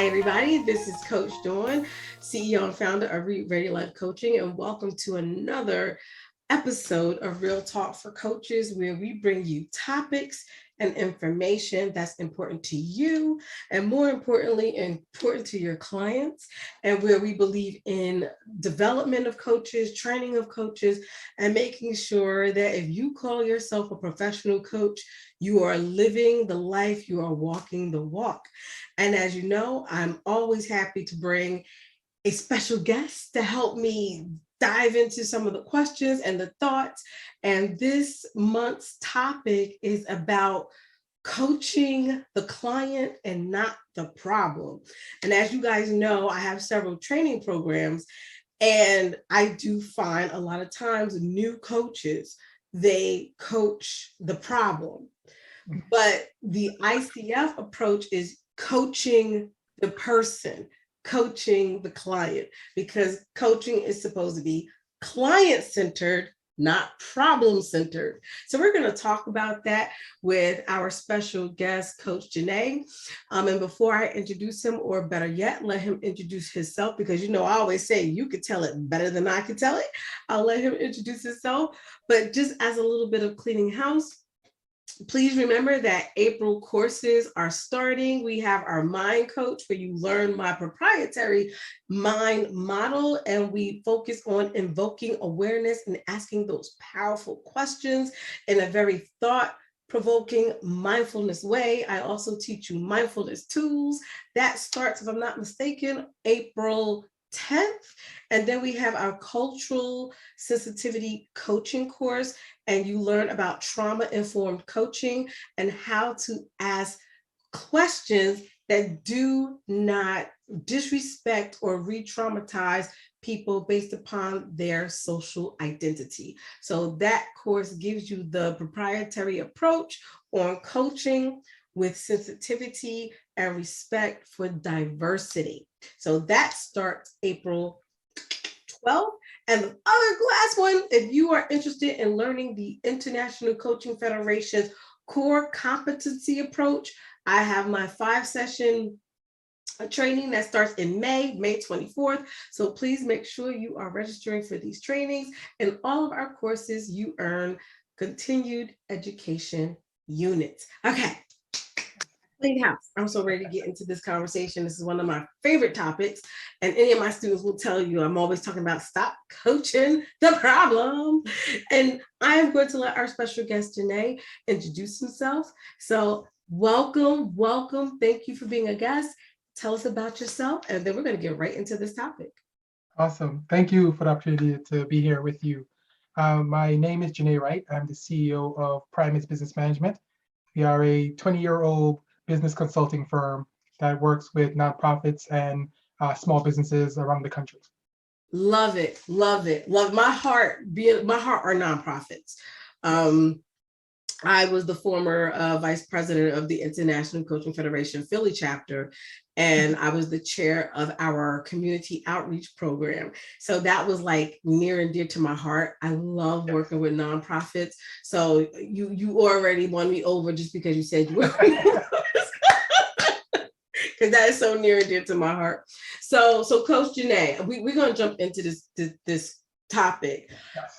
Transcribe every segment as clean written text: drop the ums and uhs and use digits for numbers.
Hi, everybody. This is Coach Dawn, CEO and founder of Reid Life Coaching, and welcome to another episode of Real Talk for Coaches, where we bring you topics and information that's important to you, and more importantly, important to your clients, and where we believe in development of coaches, training of coaches, and making sure that if you call yourself a professional coach, you are living the life, you are walking the walk. And as you know, I'm always happy to bring a special guest to help me dive into some of the questions and the thoughts. And this month's topic is about coaching the client and not the problem. And as you guys know, I have several training programs, and I do find a lot of times new coaches, they coach the problem. But the ICF approach is coaching the person, coaching the client, because coaching is supposed to be client-centered, not problem-centered. So we're going to talk about that with our special guest, Coach Janneh. And before I introduce him, or better yet, let him introduce himself, because I always say you could tell it better than I could tell it. I'll let him introduce himself. But just as a little bit of cleaning house, please remember that April courses are starting. We have our Mind Coach, where you learn my proprietary mind model, and we focus on invoking awareness and asking those powerful questions in a very thought-provoking mindfulness way. I also teach you mindfulness tools. That starts, if I'm not mistaken, April 10th. And then we have our cultural sensitivity coaching course, and you learn about trauma-informed coaching and how to ask questions that do not disrespect or re-traumatize people based upon their social identity. So that course gives you the proprietary approach on coaching with sensitivity and respect for diversity. So that starts April 12th. And the other last one, if you are interested in learning the International Coaching Federation's core competency approach, I have my 5-session training that starts in May 24th. So please make sure you are registering for these trainings. In all of our courses, you earn continued education units. Okay. Clean house. I'm so ready to get into this conversation. This is one of my favorite topics. And any of my students will tell you I'm always talking about stop coaching the problem. And I'm going to let our special guest, Janneh, introduce himself. So welcome. Thank you for being a guest. Tell us about yourself, and then we're going to get right into this topic. Awesome. Thank you for the opportunity to be here with you. My name is Janneh Reid. I'm the CEO of Primates Business Management. We are a 20-year-old business consulting firm that works with nonprofits and small businesses around the country. Love it. My heart are nonprofits. I was the former vice president of the International Coaching Federation Philly chapter, and I was the chair of our community outreach program. So that was like near and dear to my heart. I love working with nonprofits. So you already won me over just because you said you were. Because that is so near and dear to my heart. So Coach Janneh, we're going to jump into this topic.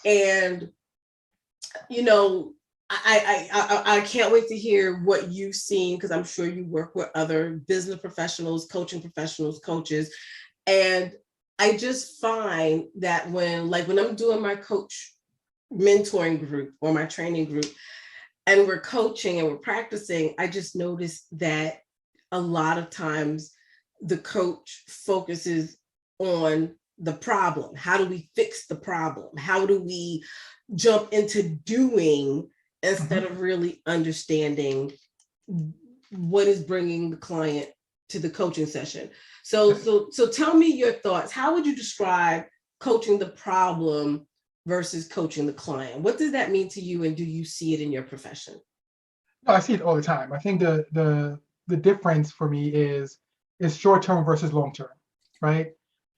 And, I can't wait to hear what you've seen, because I'm sure you work with other business professionals, coaching professionals, coaches. And I just find that when I'm doing my coach mentoring group or my training group, and we're coaching and we're practicing, I just noticed that a lot of times the coach focuses on the problem. How do we fix the problem? How do we jump into doing instead of really understanding what is bringing the client to the coaching session? So tell me your thoughts. How would you describe coaching the problem versus coaching the client? What does that mean to you, and do you see it in your profession? No, I see it all the time. I think the difference for me is short-term versus long-term, right?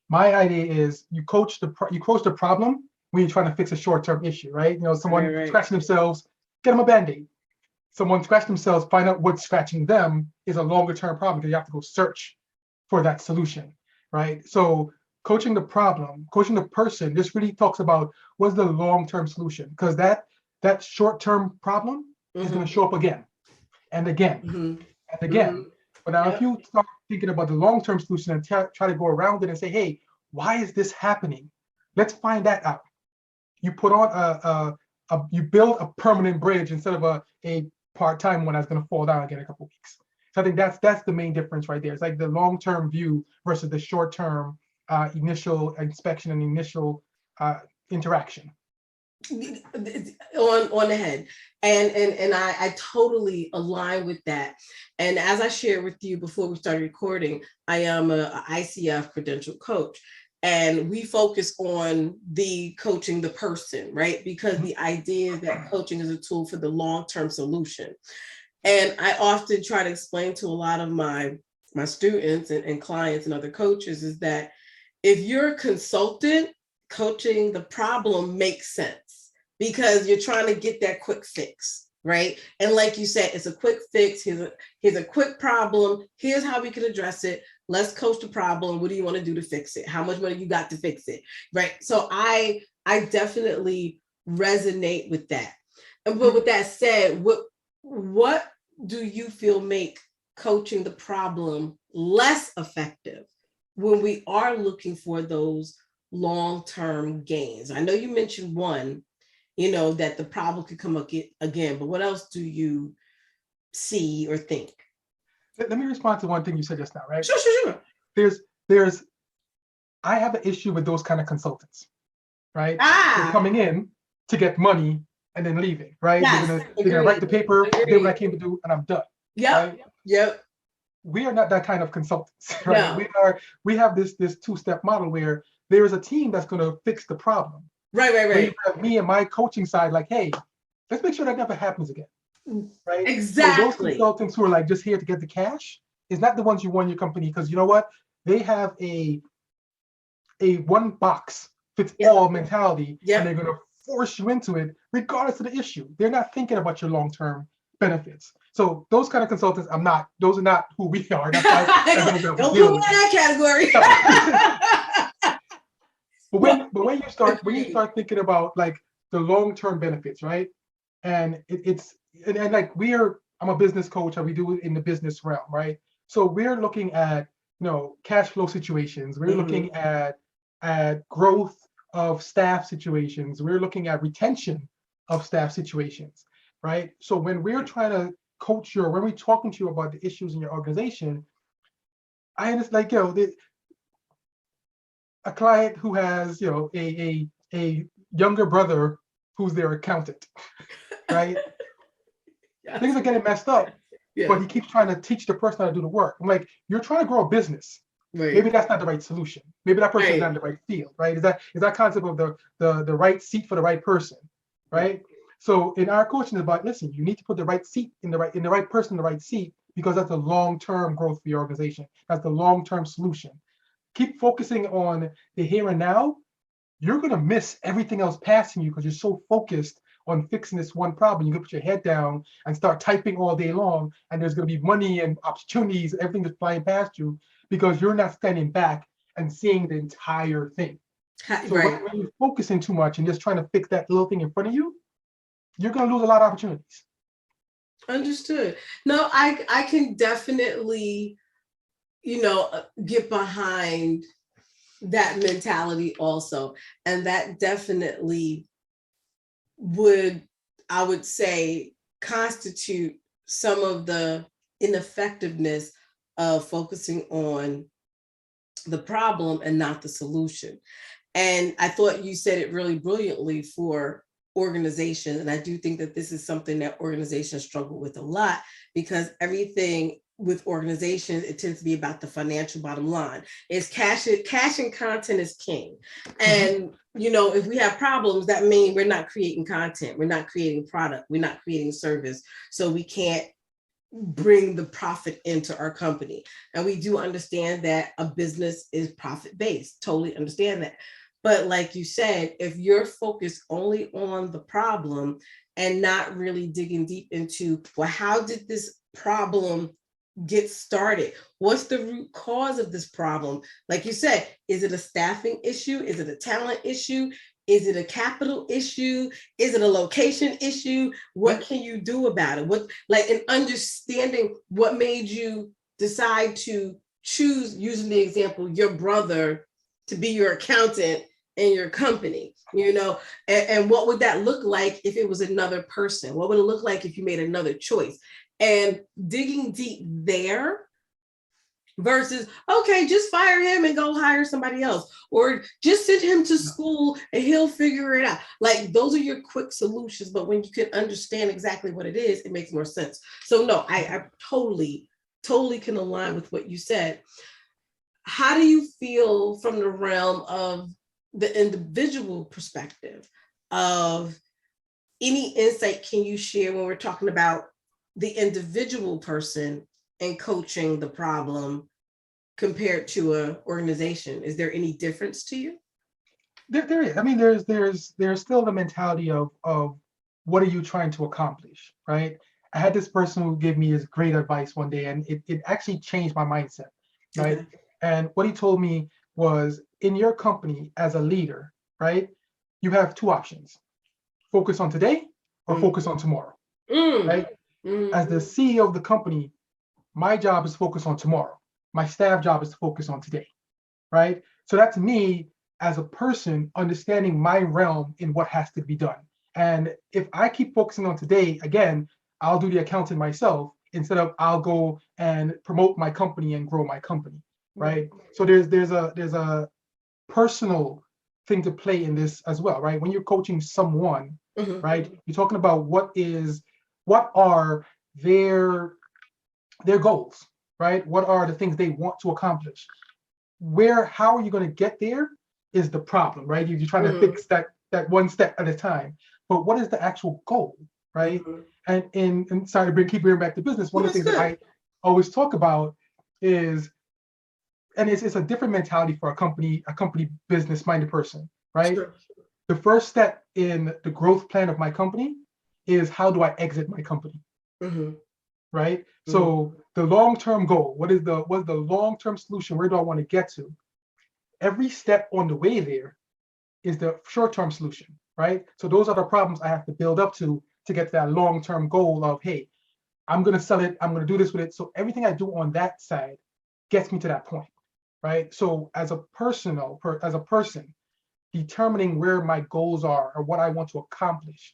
My idea is you coach the problem when you're trying to fix a short-term issue, right? Someone scratching themselves, get them a Band-Aid. Someone scratching themselves, find out what's scratching them is a longer-term problem, because you have to go search for that solution, right? So coaching the problem, coaching the person, this really talks about what's the long-term solution, because that short-term problem is going to show up again and again and again. But now, if Yep. you start thinking about the long-term solution and try to go around it and say, hey, why is this happening? Let's find that out. You put on you build a permanent bridge instead of a part-time one that's going to fall down again in a couple of weeks. So I think that's the main difference right there. It's like the long-term view versus the short-term initial inspection and initial interaction. On the head, and I totally align with that. And as I shared with you before we started recording, I am a ICF credentialed coach, and we focus on the coaching the person, right? Because the idea is that coaching is a tool for the long-term solution. And I often try to explain to a lot of my students and clients and other coaches is that if you're a consultant, coaching the problem makes sense because you're trying to get that quick fix, right? And like you said, it's a quick fix. Here's a quick problem. Here's how we can address it. Let's coach the problem. What do you want to do to fix it? How much money you got to fix it, right? So I definitely resonate with that. But with that said, what do you feel make coaching the problem less effective when we are looking for those long-term gains? I know you mentioned one, that the problem could come up again, but what else do you see or think? Let me respond to one thing you said just now, right? Sure. There's I have an issue with those kind of consultants, right? They're coming in to get money and then leaving, right? Yes, they're gonna write the paper, did what I came to do, and I'm done. Yep. Right? Yep. We are not that kind of consultants, right? No. We have this two-step model where there is a team that's going to fix the problem. Right. You have me and my coaching side, like, hey, let's make sure that never happens again. Right? Exactly. So those consultants who are like just here to get the cash is not the ones you want in your company, because you know what? They have a one box fits all mentality, and they're going to force you into it regardless of the issue. They're not thinking about your long-term benefits. So those kind of consultants, those are not who we are. That's don't put me in that category. But when you start thinking about like the long-term benefits, right? And it's like I'm a business coach, and we do it in the business realm, right? So we're looking at cash flow situations. We're looking at growth of staff situations. We're looking at retention of staff situations, right? So when we're trying to coach when we're talking to you about the issues in your organization, I understand, like, a client who has, a younger brother who's their accountant, right? Things are getting messed up, but he keeps trying to teach the person how to do the work. I'm like, you're trying to grow a business. Right. Maybe that's not the right solution. Maybe that person's not in the right field, right? Is that concept of the right seat for the right person, right? So in our coaching, it's about, listen, you need to put the right seat in the right person in the right seat, because that's the long-term growth for your organization. That's the long-term solution. Keep focusing on the here and now. You're going to miss everything else passing you because you're so focused on fixing this one problem. You can put your head down and start typing all day long, and there's going to be money and opportunities, everything that's flying past you, because you're not standing back and seeing the entire thing. So when you're focusing too much and just trying to fix that little thing in front of you, you're going to lose a lot of opportunities. Understood. No, I can definitely, get behind that mentality also. And that definitely I would say, constitute some of the ineffectiveness of focusing on the problem and not the solution. And I thought you said it really brilliantly for organizations. And I do think that this is something that organizations struggle with a lot, because everything with organizations, it tends to be about the financial bottom line. It's cash and content is king. And if we have problems, that means we're not creating content, we're not creating product, we're not creating service. So we can't bring the profit into our company. And we do understand that a business is profit-based, totally understand that. But like you said, if you're focused only on the problem and not really digging deep into, well, how did this problem get started? What's the root cause of this problem? Like you said, is it a staffing issue? Is it a talent issue? Is it a capital issue? Is it a location issue? What can you do about it? What, like, in understanding what made you decide to choose, using the example, your brother to be your accountant in your company, and what would that look like if it was another person? What would it look like if you made another choice? And digging deep there versus, okay, just fire him and go hire somebody else, or just send him to school and he'll figure it out. Like, those are your quick solutions, but when you can understand exactly what it is, it makes more sense. So no, I totally can align with what you said. How do you feel from the realm of the individual perspective of any insight can you share when we're talking about the individual person and coaching the problem compared to an organization? Is there any difference to you? There is. I mean, there's still the mentality of what are you trying to accomplish, right? I had this person who gave me his great advice one day, and it actually changed my mindset, right? Okay. And what he told me was, in your company as a leader, right, you have two options: focus on today or focus on tomorrow, right? As the CEO of the company, my job is to focus on tomorrow. My staff job is to focus on today, right? So that's me as a person understanding my realm in what has to be done. And if I keep focusing on today, again, I'll do the accounting myself instead of I'll go and promote my company and grow my company, right? So there's a personal thing to play in this as well, right? When you're coaching someone, right, you're talking about what are their goals, right? What are the things they want to accomplish? How are you going to get there is the problem, right? You're trying to fix that one step at a time. But what is the actual goal, right? And sorry, keep bringing back to business. One of the things that I always talk about is, and it's a different mentality for a company business minded person, right? Sure. The first step in the growth plan of my company is, how do I exit my company? Right? So the long-term goal, what's the long-term solution? Where do I want to get to? Every step on the way there is the short-term solution, right? So those are the problems I have to build up to get to that long-term goal of, hey, I'm going to sell it, I'm going to do this with it. So everything I do on that side gets me to that point, right? So as a person, determining where my goals are or what I want to accomplish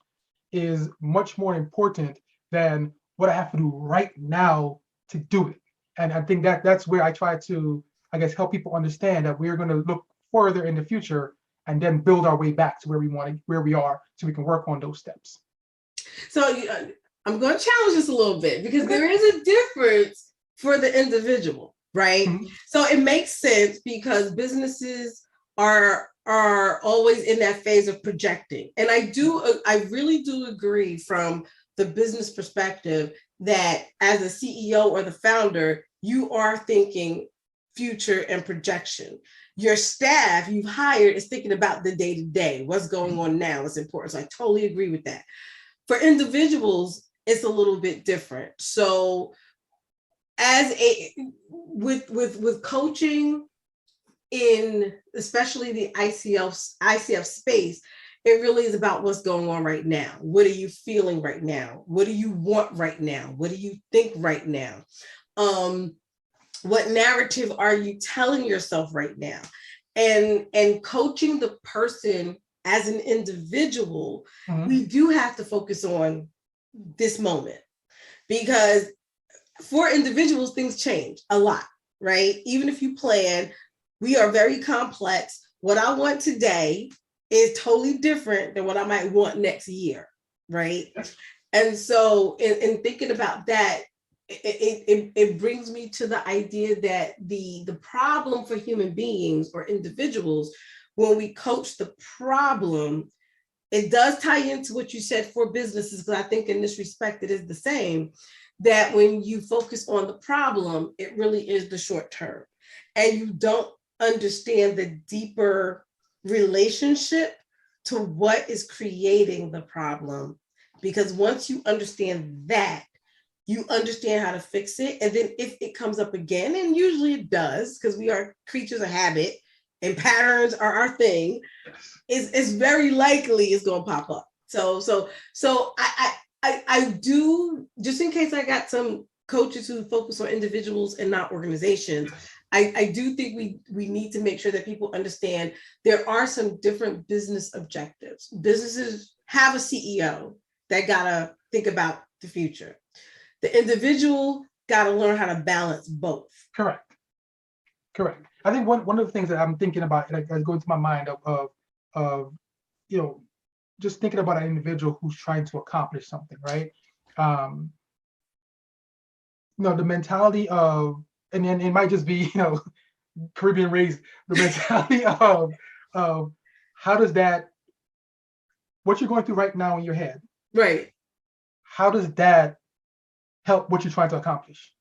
is much more important than what I have to do right now to do it. And I think that's where I try to, I guess, help people understand that we're going to look further in the future and then build our way back to where we are, so we can work on those steps. So I'm going to challenge this a little bit, because there is a difference for the individual, right? So it makes sense, because businesses are always in that phase of projecting. And I really do agree from the business perspective that as a CEO or the founder, you are thinking future and projection. Your staff you've hired is thinking about the day to day, what's going on now, what's important. So I totally agree with that. For individuals, it's a little bit different. So with coaching in especially the ICF space, it really is about what's going on right now. What are you feeling right now? What do you want right now? What do you think right now? What narrative are you telling yourself right now? And coaching the person as an individual, we do have to focus on this moment, because for individuals, things change a lot, right? Even if you plan, we are very complex. What I want today is totally different than what I might want next year, right? And so in thinking about that, it brings me to the idea that the problem for human beings or individuals, when we coach the problem, it does tie into what you said for businesses, because I think in this respect it is the same, that when you focus on the problem, it really is the short term, and you don't understand the deeper relationship to what is creating the problem. Because once you understand that, you understand how to fix it. And then if it comes up again, and usually it does, because we are creatures of habit and patterns are our thing, is very likely it's going to pop up. So I do, just in case I got some coaches who focus on individuals and not organizations. I do think we need to make sure that people understand there are some different business objectives. Businesses have a CEO that gotta think about the future. The individual gotta learn how to balance both. Correct. I think one of the things that I'm thinking about, like, that's going to my mind of just thinking about an individual who's trying to accomplish something, right? The mentality of, and then it might just be, Caribbean raised, the mentality of how does that, what you're going through right now in your head, right? How does that help what you're trying to accomplish?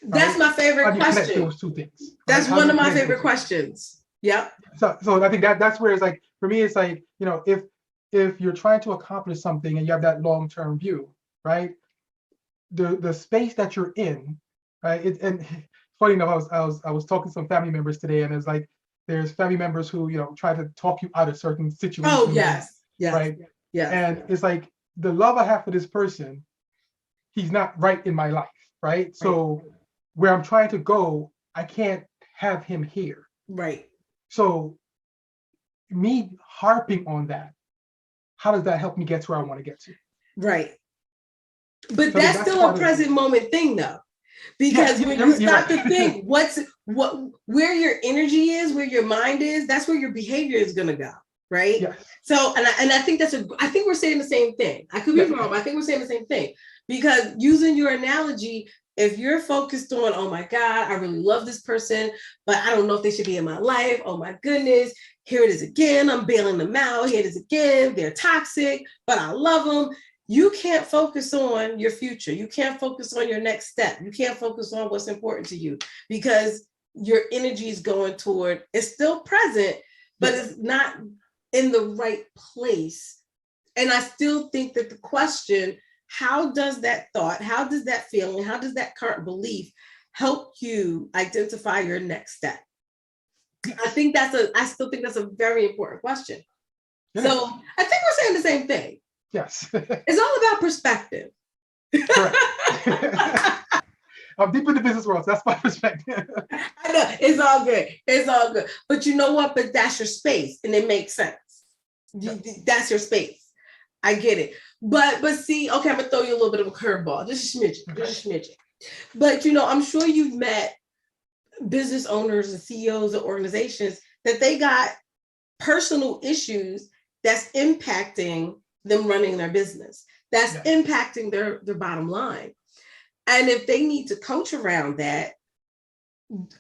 That's my favorite question. How do you connect those two things? That's one of my favorite questions. Yep. So I think that's where it's like, for me, it's like, if you're trying to accomplish something and you have that long-term view, right? The space that you're in, right? And funny enough, I was talking to some family members today, and it's like there's family members who try to talk you out of certain situations. Oh yes, right. Yeah. And it's like the love I have for this person, he's not right in my life, right? So where I'm trying to go, I can't have him here. Right. So me harping on that, how does that help me get to where I want to get to? Right. But so that's still a present moment thing, though, because when you start to think where your energy is, where your mind is, that's where your behavior is going to go, right? Yes. So, and I think I think we're saying the same thing. I could be wrong, but I think we're saying the same thing, because using your analogy, if you're focused on, oh my God, I really love this person, but I don't know if they should be in my life. Oh my goodness, here it is again. I'm bailing them out. Here it is again. They're toxic, but I love them. You can't focus on your future. You can't focus on your next step. You can't focus on what's important to you, because your energy is going toward, it's still present, but it's not in the right place. And I still think that the question, how does that thought, how does that feeling, how does that current belief help you identify your next step? I still think that's a very important question. Yeah. So I think we're saying the same thing. Yes. It's all about perspective. Correct. I'm deep in the business world, so that's my perspective. I know, it's all good. It's all good. But you know what? But that's your space, and it makes sense. Yes. That's your space. I get it. But see, okay, I'm gonna throw you a little bit of a curveball, just a smidgen. But I'm sure you've met business owners and CEOs of organizations that they got personal issues that's impacting them running their business, that's impacting their bottom line. And if they need to coach around that,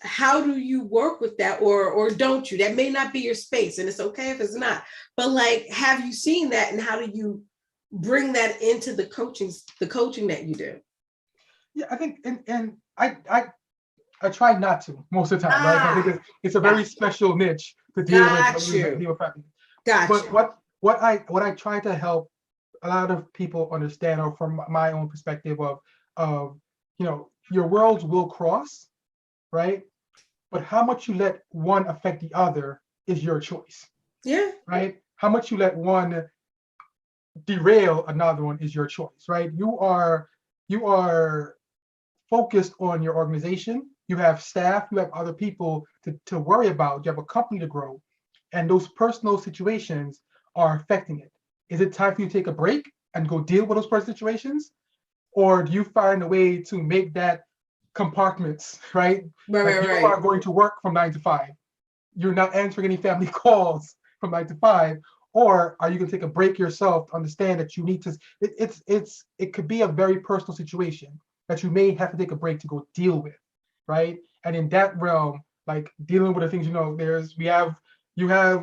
how do you work with that, or don't you? That may not be your space, and it's okay if it's not. But like, have you seen that, and how do you bring that into the coaching that you do? Yeah, I think, and I try not to most of the time, right? I think it's a very special niche to deal with. Gotcha. But what I try to help a lot of people understand, or from my own perspective of your worlds will cross, right? But how much you let one affect the other is your choice. Yeah. Right? How much you let one derail another one is your choice, right? You are focused on your organization. You have staff, you have other people to worry about, you have a company to grow, and those personal situations are affecting it. Is it time for you to take a break and go deal with those personal situations? Or do you find a way to make that compartments, right? Right. You are going to work from 9 to 5. You're not answering any family calls from 9 to 5. Or are you going to take a break yourself to understand that you need to, it could be a very personal situation that you may have to take a break to go deal with, right? And in that realm, like dealing with the things, you have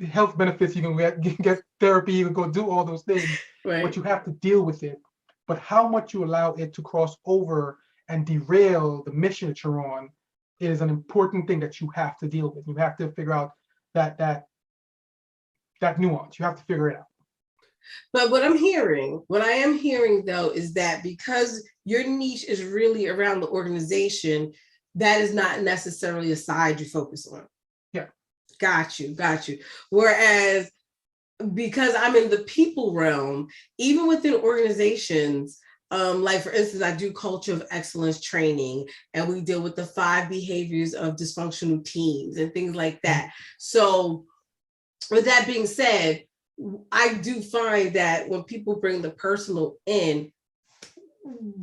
health benefits, you can get therapy, you can go do all those things, but you have to deal with it. But how much you allow it to cross over and derail the mission that you're on is an important thing that you have to deal with. You have to figure out that nuance. You have to figure it out. But what I am hearing though, is that because your niche is really around the organization, that is not necessarily a side you focus on. Yeah. Got you. Whereas because I'm in the people realm, even within organizations, like for instance, I do culture of excellence training, and we deal with the 5 behaviors of dysfunctional teams and things like that. So, with that being said, I do find that when people bring the personal in,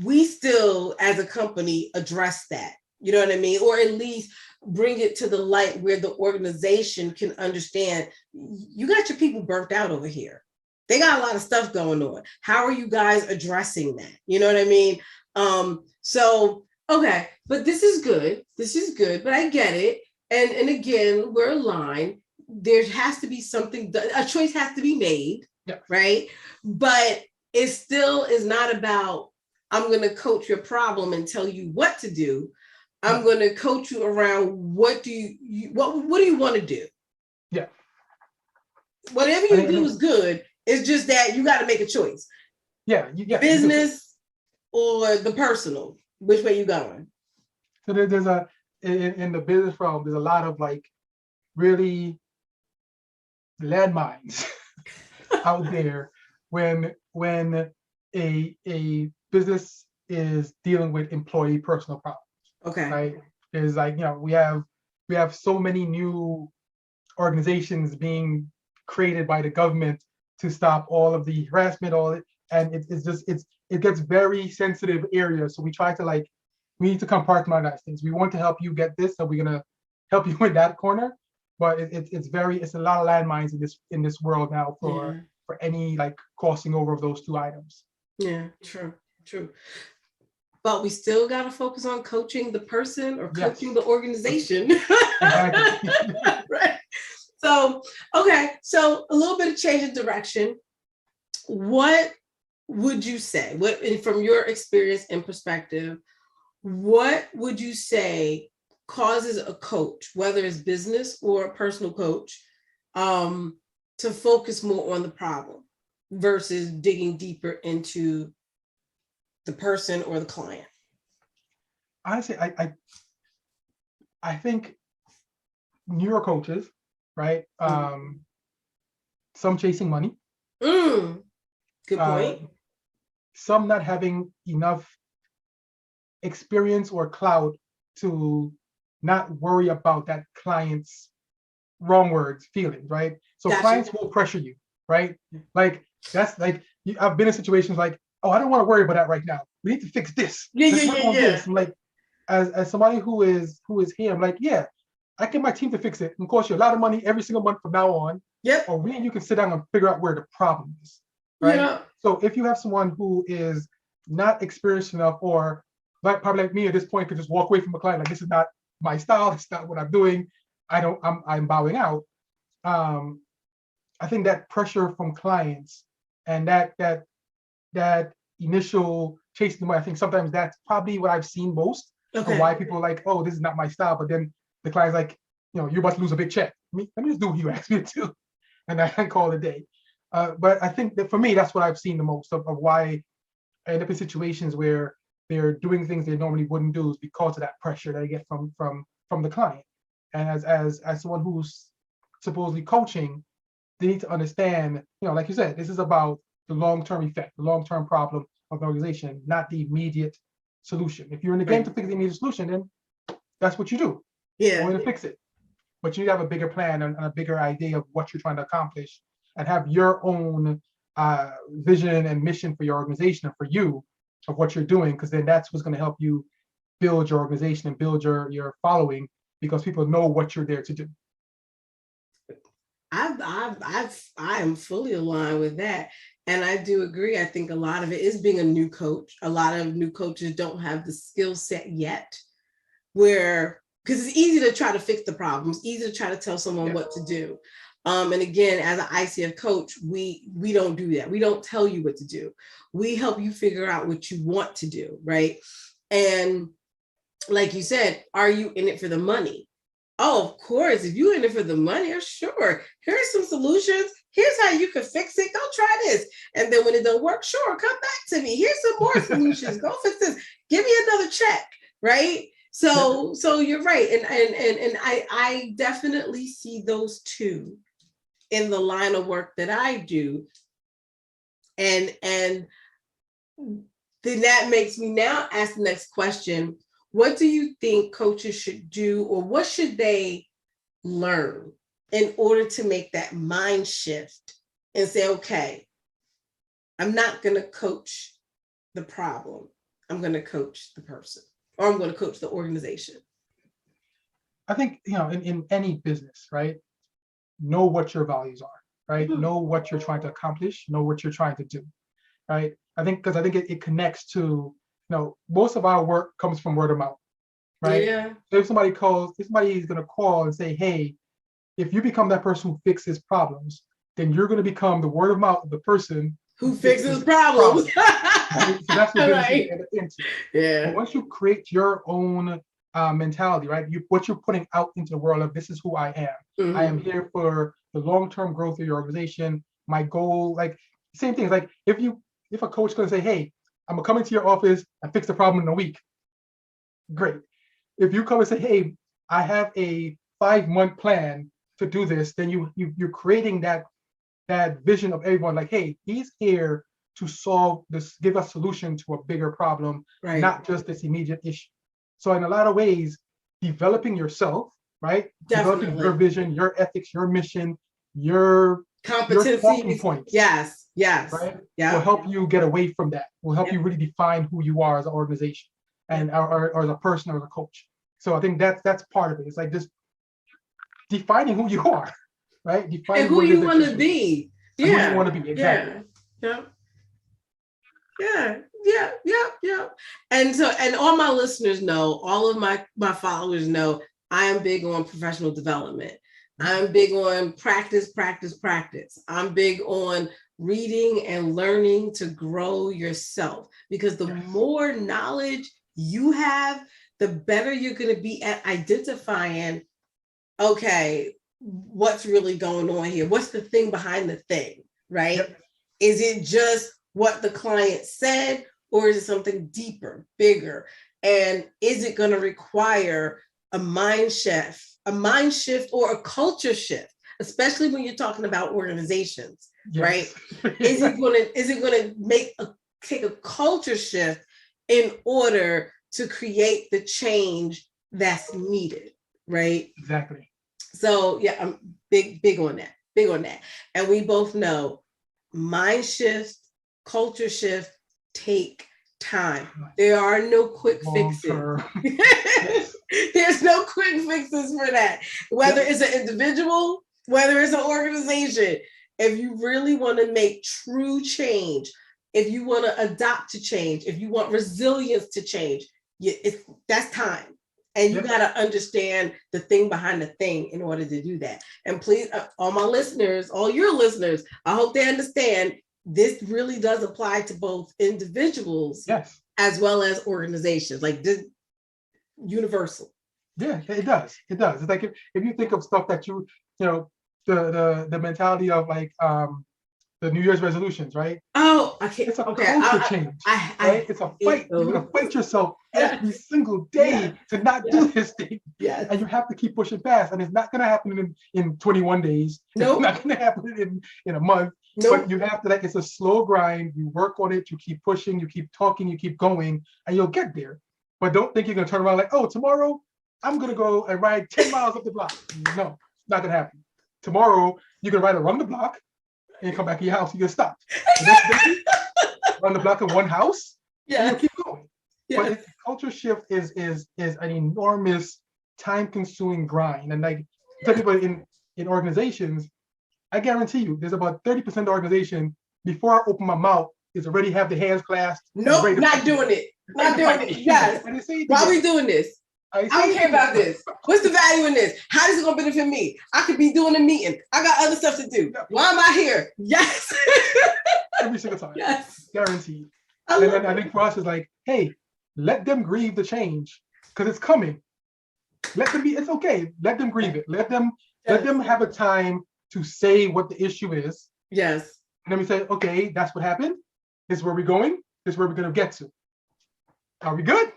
we still, as a company, address that. You know what I mean? Or at least bring it to the light where the organization can understand you got your people burnt out over here. They got a lot of stuff going on. How are you guys addressing that? You know what I mean? So okay, but this is good. But I get it. And again, we're aligned. There has to be something, a choice has to be made, Yeah. right? But it still is not about, I'm going to coach your problem and tell you what to do. I'm going to coach you around what do you want to do? Yeah. Whatever you do is good. It's just that you got to make a choice. Yeah. Business or the personal. Which way you going? So there's in the business realm, there's a lot of like really landmines out there when a business is dealing with employee personal problems. Okay. Right. There's like, we have so many new organizations being created by the government to stop all of the harassment, and it gets very sensitive areas. So we try to we need to compartmentalize things. We want to help you get this, so we're gonna help you in that corner. But it's a lot of landmines in this world now for any crossing over of those two items. Yeah, true. But we still got to focus on coaching the person or coaching the organization. Exactly. Right. So, okay. So a little bit of change in direction. What would you say, from your experience and perspective, what would you say causes a coach, whether it's business or a personal coach, to focus more on the problem versus digging deeper into the person or the client? Honestly, I think neuro coaches, right? Some chasing money. Good point. Some not having enough experience or clout to not worry about that client's wrong words, feelings, right? So clients will pressure you, right? I've been in situations like, oh, I don't want to worry about that right now. We need to fix this. Let's work on this. I'm like, as somebody who is here, I'm like, yeah, I get my team to fix it and cost you a lot of money every single month from now on. Yep. Or we and you can sit down and figure out where the problem is, right? Yeah. So if you have someone who is not experienced enough, or probably like me at this point, could just walk away from a client like, this is not my style, it's not what I'm doing, I'm bowing out. I think that pressure from clients and that initial chasing the money, I think sometimes that's probably what I've seen most. Okay. Why people are like, oh, this is not my style, but then the client's like, you're about to lose a big check. Let me just do what you asked me to do, and I can call it a day. But I think that for me, that's what I've seen the most of why I end up in situations where they're doing things they normally wouldn't do, is because of that pressure that I get from the client. And as someone who's supposedly coaching, they need to understand, like you said, this is about the long-term effect, the long-term problem of the organization, not the immediate solution. If you're in the game to fix the immediate solution, then that's what you do. Yeah. Go in and fix it. But you have a bigger plan and a bigger idea of what you're trying to accomplish, and have your own vision and mission for your organization and for you of what you're doing, because then that's what's going to help you build your organization and build your following, because people know what you're there to do. I am fully aligned with that. And I do agree. I think a lot of it is being a new coach. A lot of new coaches don't have the skill set yet, because it's easy to try to fix the problems, easy to try to tell someone what to do. And again, as an ICF coach, we don't do that. We don't tell you what to do. We help you figure out what you want to do, right? And like you said, are you in it for the money? Oh, of course. If you're in it for the money, sure. Here's some solutions. Here's how you can fix it. Go try this. And then when it don't work, sure, come back to me. Here's some more solutions. Go fix this. Give me another check, right? So you're right. And I definitely see those two in the line of work that I do. And then that makes me now ask the next question. What do you think coaches should do, or what should they learn in order to make that mind shift and say, okay, I'm not going to coach the problem. I'm going to coach the person, or I'm going to coach the organization? I think, in any business, right? Know what your values are, right? Mhm. Know what you're trying to accomplish, know what you're trying to do, right? I think it connects to, most of our work comes from word of mouth, right? Yeah. So if somebody is going to call and say, hey, if you become that person who fixes problems, then you're going to become the word of mouth of the person Who fixes problems. Right? So that's what business Right. is into. Yeah. But once you create your own mentality, right? What you're putting out into the world of, this is who I am. Mm-hmm. I am here for the long-term growth of your organization. My goal, like, same thing. Like if a coach going to say, hey, I'm gonna come into your office and fix the problem in a week, great. If you come and say, hey, I have a 5-month plan to do this, then you're creating that vision of everyone, like, hey, he's here to solve this, give a solution to a bigger problem, Right. not just this immediate issue. So in a lot of ways, developing yourself, right? Definitely. Developing your vision, your ethics, your mission, your competencies, talking points. Yes. Right? Yeah. Will help you get away from that. Will help you really define who you are as an organization and or as a person or as a coach. So I think that's part of it. It's like just defining who you are, right? Defining and who you want to be. Yeah. Who you want to be, exactly. Yeah. And all my listeners know, all of my followers know, I am big on professional development. I'm big on practice. I'm big on reading and learning to grow yourself, because the more knowledge you have, the better you're going to be at identifying, okay, what's really going on here? What's the thing behind the thing, right? Yep. Is it just what the client said, or is it something deeper, bigger? And is it going to require a mind shift or a culture shift, especially when you're talking about organizations, right? Is it going to take a culture shift in order to create the change that's needed, right? Exactly. So yeah, I'm big on that. And we both know mind shift, culture shift take time. There are no quick fixes. There's no quick fixes for that. Whether it's an individual, whether it's an organization, if you really want to make true change, if you want to adapt to change, if you want resilience to change, that's time. And you got to understand the thing behind the thing in order to do that. And please, all my listeners, all your listeners, I hope they understand this really does apply to both individuals as well as organizations. Like this, universal. Yeah, it does. It does. It's like if you think of stuff that the mentality of like the New Year's resolutions, right? Oh, I can't. It's a culture change, right? It's a fight. You're gonna fight yourself every single day to not do this thing. Yes. And you have to keep pushing past. And it's not gonna happen in 21 days. It's not gonna happen in a month. But you have to, like, it's a slow grind. You work on it, you keep pushing, you keep talking, you keep going, and you'll get there. But don't think you're gonna turn around like, oh, tomorrow I'm gonna go and ride 10 miles up the block. No, it's not gonna happen. Tomorrow you're gonna ride around the block and come back to your house, you get stopped. The next day, run the block in one house, and you'll keep going. But culture shift is an enormous, time-consuming grind. And like tell people in organizations, I guarantee you, there's about 30% of the organization, before I open my mouth, is already have the hands clasped. Nope, not doing it. Not doing it. Yes. Why are we doing this? I don't care about this. What's the value in this? How is it going to benefit me? I could be doing a meeting. I got other stuff to do. Why am I here? Yes. Every single time. Yes. Guaranteed. And then I think for us, it's like, hey, let them grieve the change because it's coming. Let them be, it's okay. Let them grieve it. Let them have a time to say what the issue is. Yes. And then we say, okay, that's what happened. This is where we're going. This is where we're going to get to. Are we good?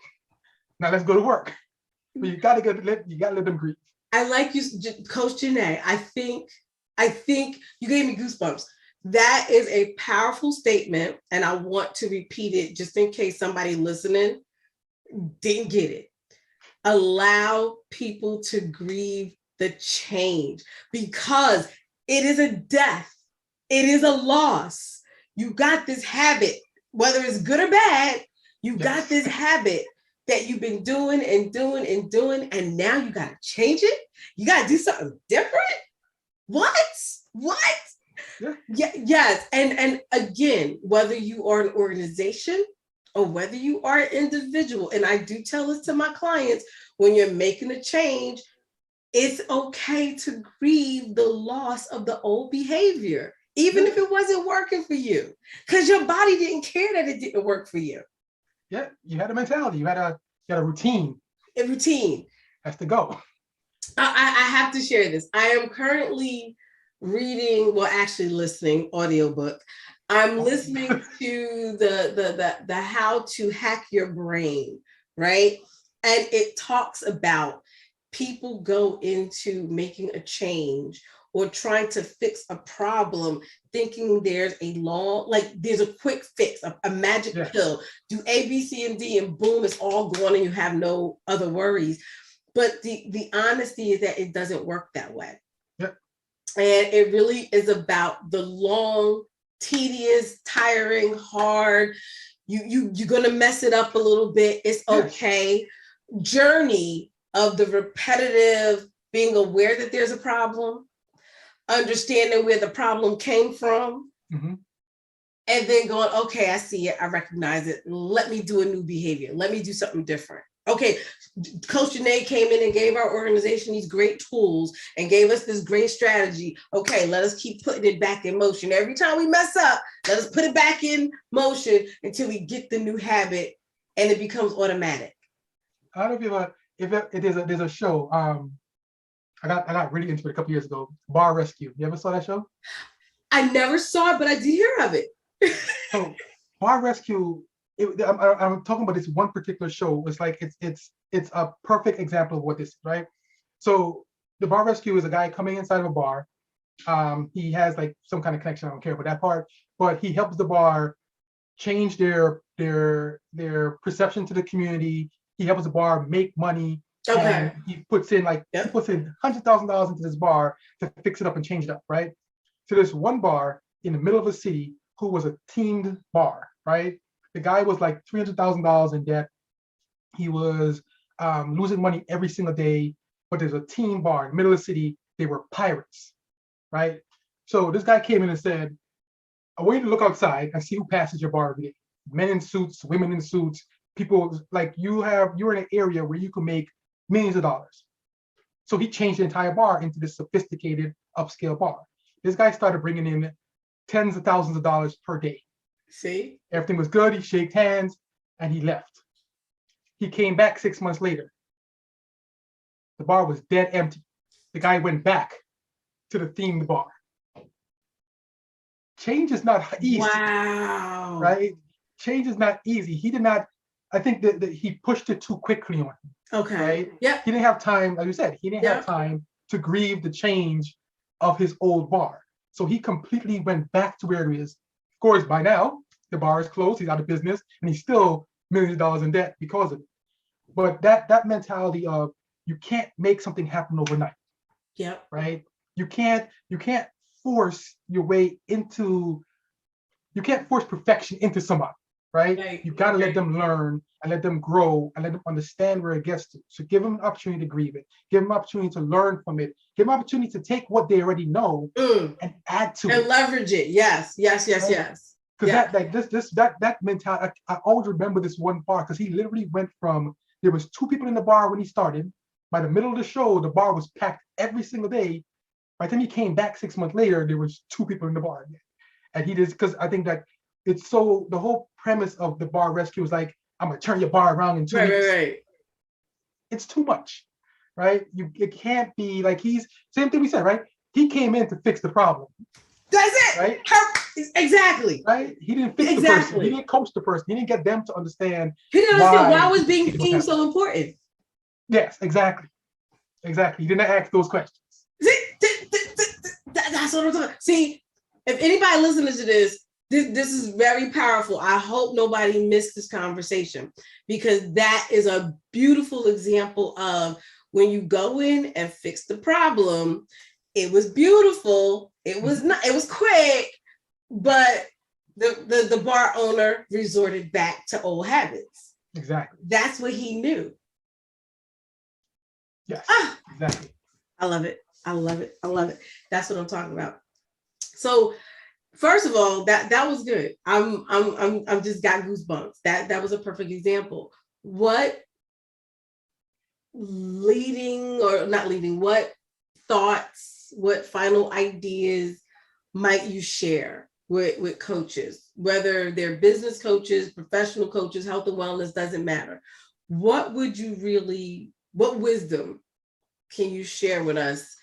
Now let's go to work. But you gotta let them grieve. I like you, Coach Janneh. I think you gave me goosebumps. That is a powerful statement, and I want to repeat it just in case somebody listening didn't get it. Allow people to grieve the change because it is a death, it is a loss. You got this habit, whether it's good or bad, you got this habit that you've been doing and doing and doing, and now you got to change it. You got to do something different. What? Yes. And again, whether you are an organization or whether you are an individual, and I do tell this to my clients, when you're making a change, it's okay to grieve the loss of the old behavior, even if it wasn't working for you, because your body didn't care that it didn't work for you. Yeah, you had a mentality. You had a routine. A routine has to go. I have to share this. I am currently actually listening audiobook. I'm listening to the how to hack your brain, right? And it talks about people go into making a change or trying to fix a problem thinking there's there's a quick fix, a magic pill. Do A, B, C, and D, and boom, it's all gone and you have no other worries. But the honesty is that it doesn't work that way. Yep. And it really is about the long, tedious, tiring, hard, you're gonna mess it up a little bit. It's okay. Journey of the repetitive, being aware that there's a problem, understanding where the problem came from, and then going, okay, I see it, I recognize it. Let me do a new behavior. Let me do something different. Okay, Coach Janneh came in and gave our organization these great tools and gave us this great strategy. Okay, let us keep putting it back in motion. Every time we mess up, let us put it back in motion until we get the new habit and it becomes automatic. I don't know if there's a show. I got really into it a couple years ago. Bar Rescue. You ever saw that show? I never saw it, but I did hear of it. So Bar Rescue. I'm talking about this one particular show. It's like it's a perfect example of what this is, right? So the Bar Rescue is a guy coming inside of a bar. He has like some kind of connection. I don't care about that part, but he helps the bar change their perception to the community. He helps the bar make money. Okay. And he puts in $100,000 into this bar to fix it up and change it up, right? So there's one bar in the middle of a city who was a teamed bar, right? The guy was like $300,000 in debt. He was losing money every single day, but there's a team bar in the middle of the city. They were pirates, right? So this guy came in and said, I want you to look outside and see who passes your bar every day. Men in suits, women in suits, people like you're in an area where you can make millions of dollars. So he changed the entire bar into this sophisticated upscale bar. This guy started bringing in tens of thousands of dollars per day. See? Everything was good. He shook hands and he left. He came back 6 months later. The bar was dead empty. The guy went back to the themed bar. Change is not easy. Wow. Right? Change is not easy. He did not, I think that he pushed it too quickly on him. Okay. Right? Yeah. He didn't have time, like you said, he didn't have time to grieve the change of his old bar. So he completely went back to where it is. Of course, by now, the bar is closed, he's out of business, and he's still millions of dollars in debt because of it. But that mentality of you can't make something happen overnight. Yeah. Right? You can't force your way into, you can't force perfection into somebody, right? You got to let them learn and let them grow and let them understand where it gets to. So give them an opportunity to grieve it, give them an opportunity to learn from it, give them an opportunity to take what they already know and add to it. And leverage it. Yes. Because that mentality, I always remember this one part because he literally went from, there was 2 people in the bar when he started. By the middle of the show, the bar was packed every single day. By the time he came back 6 months later, there was 2 people in the bar again. And he just, because I think that it's so, the whole premise of the Bar Rescue is like, I'm gonna turn your bar around in 2 weeks. Right. It's too much, right? It can't be like same thing we said, right? He came in to fix the problem. That's it. Right? Exactly. Right? He didn't fix the person. He didn't coach the person. He didn't get them to understand. He didn't understand why was being seen so important. Yes, exactly. Exactly. He didn't ask those questions. That's what I'm talking. See, if anybody listening to this is very powerful. I hope nobody missed this conversation, because that is a beautiful example of when you go in and fix the problem. It was beautiful. It was not. It was quick, but the bar owner resorted back to old habits. Exactly. That's what he knew. Yes. Exactly. I love it. I love it. I love it. That's what I'm talking about. So, first of all, that was good. I'm just got goosebumps. That was a perfect example. What leading or not leading? What thoughts? What final ideas might you share with coaches, whether they're business coaches, professional coaches, health and wellness, doesn't matter. What would you really? What wisdom can you share with us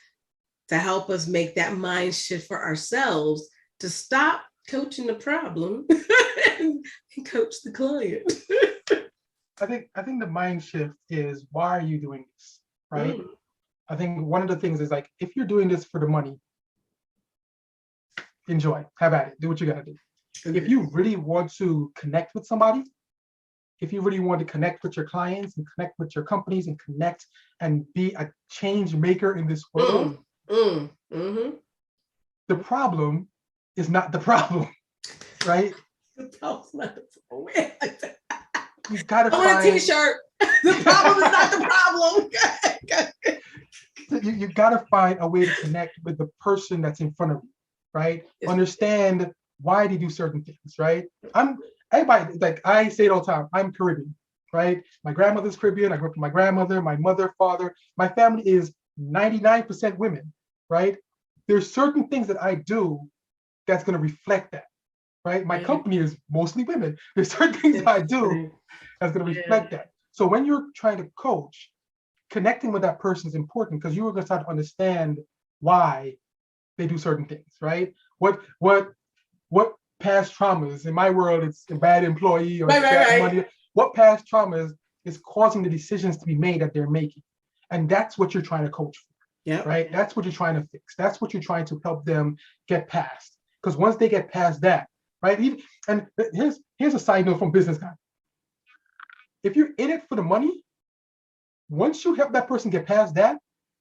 to help us make that mind shift for ourselves to stop coaching the problem and coach the client? I think the mind shift is, why are you doing this? Right? I think one of the things is, like, if you're doing this for the money, enjoy, have at it, do what you gotta do. Okay. If you really want to connect with somebody, if you really want to connect with your clients and connect with your companies and connect and be a change maker in this world, the problem is not the problem, right? You gotta find a t-shirt. The problem is not the problem. You gotta find a way to connect with the person that's in front of you, right? Understand why they do certain things, right? Everybody, like I say it all the time, I'm Caribbean, right? My grandmother's Caribbean. I grew up with my grandmother, my mother, father. My family is 99% women, right? There's certain things that I do that's going to reflect that, right? My company is mostly women. There's certain things that I do that's going to reflect that. So when you're trying to coach, connecting with that person is important, because you are going to start to understand why they do certain things, right? What past traumas, in my world, it's a bad employee or bad money. What past traumas is causing the decisions to be made that they're making? And that's what you're trying to coach for. Yeah. Right. That's what you're trying to fix. That's what you're trying to help them get past. Because once they get past that, right? And here's a side note from business guy. If you're in it for the money, once you help that person get past that,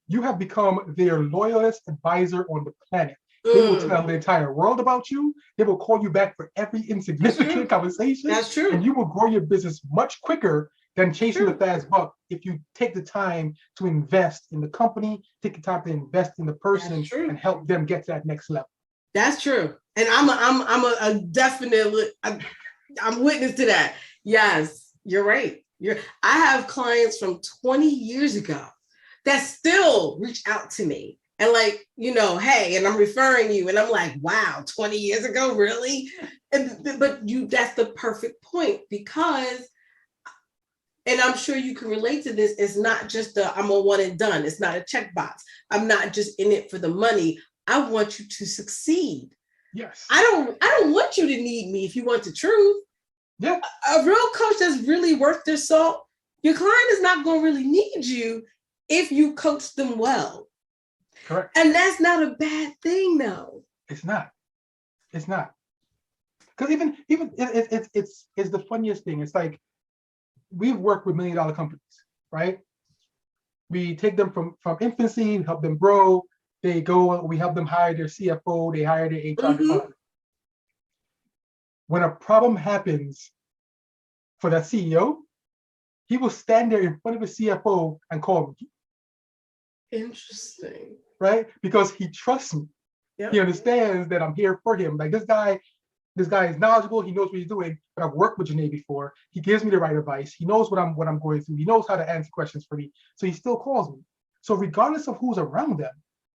you have become their loyalist advisor on the planet. They will tell the entire world about you. They will call you back for every insignificant conversation. That's true. And you will grow your business much quicker than chasing the fast buck if you take the time to invest in the company, take the time to invest in the person, and help them get to that next level. That's true. And I'm a definite, I'm witness to that. Yes, you're right. I have clients from 20 years ago that still reach out to me. And like, hey, and I'm referring you. And I'm like, wow, 20 years ago, really? But that's the perfect point, because, and I'm sure you can relate to this, it's not just I'm a one and done. It's not a checkbox. I'm not just in it for the money. I want you to succeed. Yes. I don't want you to need me if you want the truth. Yeah. A real coach that's really worth their salt, your client is not going to really need you if you coach them well. Correct. And that's not a bad thing, though. It's not. It's not. Because even it's the funniest thing. It's like, we've worked with $1 million companies, right? We take them from infancy, help them grow. They go, we help them hire their CFO, they hire their HR department. When a problem happens for that CEO, he will stand there in front of the CFO and call me. Interesting. Right? Because he trusts me. Yep. He understands that I'm here for him. Like, this guy is knowledgeable. He knows what he's doing. But I've worked with Janneh before. He gives me the right advice. He knows what I'm going through. He knows how to answer questions for me. So he still calls me. So regardless of who's around them,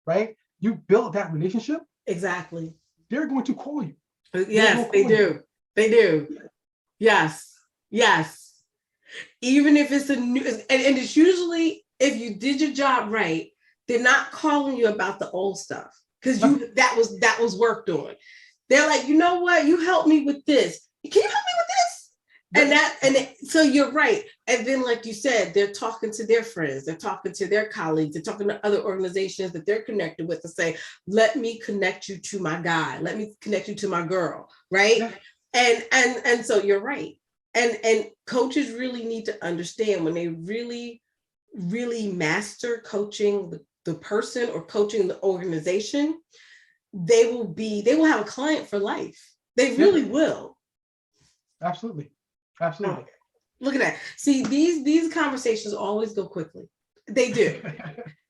right? You build that relationship. Exactly. They're going to call you. Yes, they do. They do. Yes. Yes. Even if it's a new, and it's usually, if you did your job right, they're not calling you about the old stuff, because that was worked on. They're like, you know what? You help me with this. Can you help me with this? So you're right. And then, like you said, they're talking to their friends, they're talking to their colleagues, they're talking to other organizations that they're connected with to say, let me connect you to my guy, let me connect you to my girl, right? Yeah. And so you're right. And coaches really need to understand when they really master coaching the person or coaching the organization, they will have a client for life. They Yeah. really will. Absolutely. Oh, Absolutely. look at that. See, these conversations always go quickly. They do.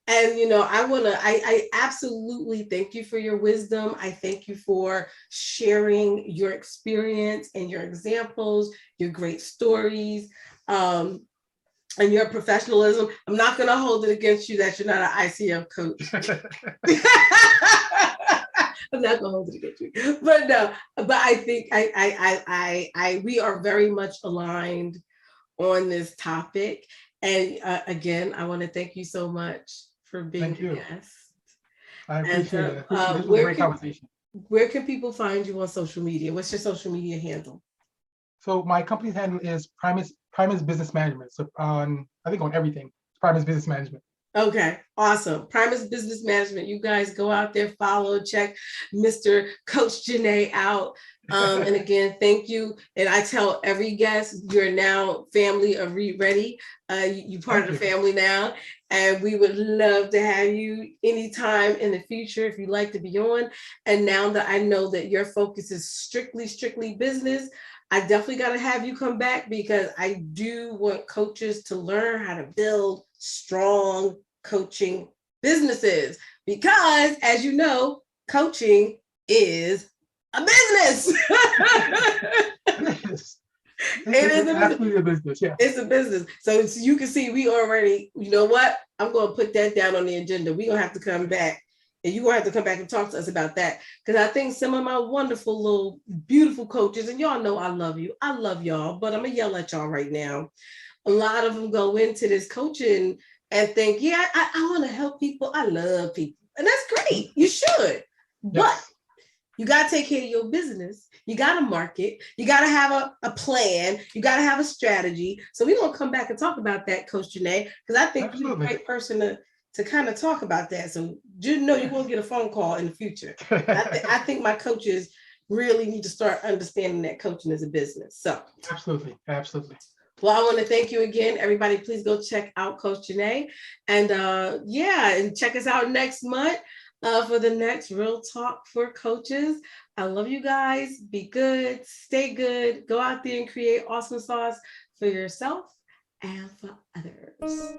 And I absolutely thank you for your wisdom. I thank you for sharing your experience and your examples, your great stories, and your professionalism. I'm not going to hold it against you that you're not an ICF coach. I'm not gonna hold it against you, but no. But I think we are very much aligned on this topic. And again, I want to thank you so much for being Thank a you. guest. I And appreciate it. I appreciate it. This was a great conversation. where can people find you on social media? What's your social media handle? So my company's handle is Primus Business Management. So I think on everything, Primus Business Management. Okay, awesome. Primus Business Management. You guys go out there, follow, check Mr. Coach Janneh out. And again, thank you. And I tell every guest, you're now family of Reid Ready. You're part of the family now. And we would love to have you anytime in the future if you'd like to be on. And now that I know that your focus is strictly business, I definitely got to have you come back because I do want coaches to learn how to build strong coaching businesses. Because, as you know, coaching is a business. It is absolutely a business. Yeah. It's a business. So you can see we already, you know what? I'm going to put that down on the agenda. We're going to have to come back. And you're going to have to come back and talk to us about that. Because I think some of my wonderful little beautiful coaches, and y'all know I love you. I love y'all, but I'm going to yell at y'all right now. A lot of them go into this coaching and think, yeah, I want to help people. I love people. And that's great. You should. But you got to take care of your business. You got to market. You got to have a plan. You got to have a strategy. So we're going to come back and talk about that, Coach Janneh, because I think you're the right person to kind of talk about that. So you know you're going to get a phone call in the future. I think my coaches really need to start understanding that coaching is a business. So absolutely. Well, I want to thank you again. Everybody, please go check out Coach Janneh. And and check us out next month for the next Real Talk for Coaches. I love you guys. Be good, stay good, go out there and create awesome sauce for yourself and for others.